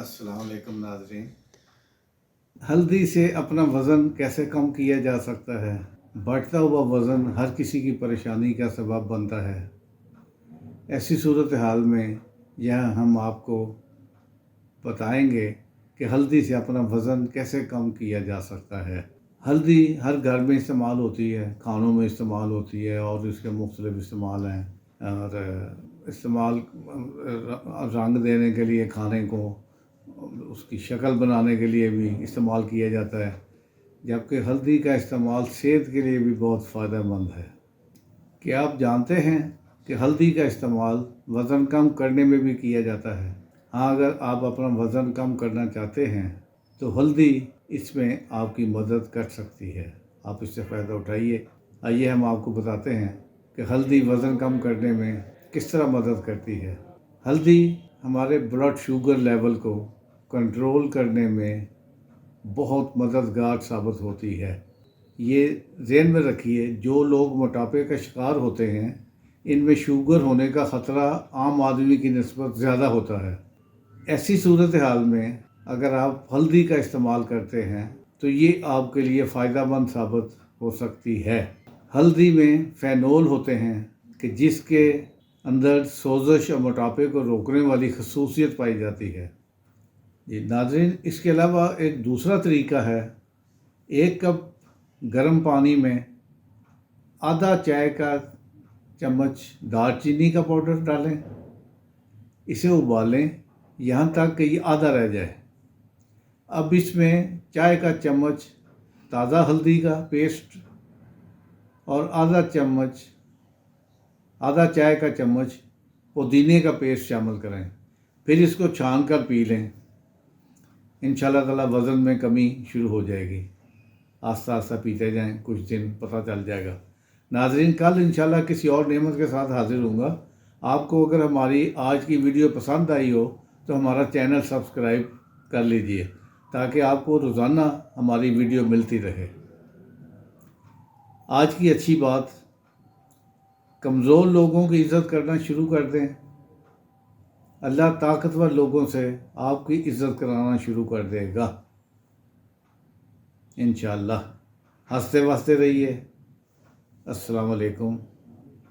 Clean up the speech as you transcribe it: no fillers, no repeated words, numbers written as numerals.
अस्सलाम वालेकुम नाज़रीन। हल्दी से अपना वज़न कैसे कम किया जा सकता है? बढ़ता हुआ वज़न हर किसी की परेशानी का सबब बनता है। ऐसी सूरत हाल में यह हम आपको बताएंगे कि हल्दी से अपना वज़न कैसे कम किया जा सकता है। हल्दी हर घर में इस्तेमाल होती है, खानों में इस्तेमाल होती है और इसके मुख्तलिफ इस्तेमाल हैं। और इस्तेमाल रंग देने के लिए, खाने को उसकी शक्ल बनाने के लिए भी इस्तेमाल किया जाता है, जबकि हल्दी का इस्तेमाल सेहत के लिए भी बहुत फ़ायदेमंद है। क्या आप जानते हैं कि हल्दी का इस्तेमाल वज़न कम करने में भी किया जाता है? हाँ, अगर आप अपना वज़न कम करना चाहते हैं तो हल्दी इसमें आपकी मदद कर सकती है। आप इससे फ़ायदा उठाइए। आइए हम आपको बताते हैं कि हल्दी वज़न कम करने में किस तरह मदद करती है। हल्दी हमारे ब्लड शुगर लेवल को कंट्रोल करने में बहुत मददगार साबित होती है। ये ज़हन में रखिए, जो लोग मोटापे का शिकार होते हैं इनमें शुगर होने का ख़तरा आम आदमी की निस्बत ज़्यादा होता है। ऐसी सूरत हाल में अगर आप हल्दी का इस्तेमाल करते हैं तो ये आपके लिए फ़ायदेमंद साबित हो सकती है। हल्दी में फ़ेनोल होते हैं कि जिसके अंदर सोज़श और मोटापे को रोकने वाली खसूसियत पाई जाती है। जी नाज़रीन, इसके अलावा एक दूसरा तरीका है। 1 कप गर्म पानी में आधा चाय का चम्मच दालचीनी का पाउडर डालें, इसे उबालें यहाँ तक कि ये आधा रह जाए। अब इसमें चाय का चम्मच ताज़ा हल्दी का पेस्ट और आधा चाय का चम्मच पुदीने का पेस्ट शामिल करें, फिर इसको छान कर पी लें। इंशाल्लाह ताला वज़न में कमी शुरू हो जाएगी। आस्ता आस्ता पीते जाएं, कुछ दिन पता चल जाएगा। नाज़रीन, कल इंशाल्लाह किसी और नेमत के साथ हाजिर होऊंगा। आपको अगर हमारी आज की वीडियो पसंद आई हो तो हमारा चैनल सब्सक्राइब कर लीजिए ताकि आपको रोज़ाना हमारी वीडियो मिलती रहे। आज की अच्छी बात, कमज़ोर लोगों की इज़्ज़त करना शुरू कर दें। अल्लाह ताकतवर लोगों से आपकी इज़्ज़त कराना शुरू कर देगा इंशाअल्लाह। हंसते वसते रहिए। अस्सलाम वालेकुम।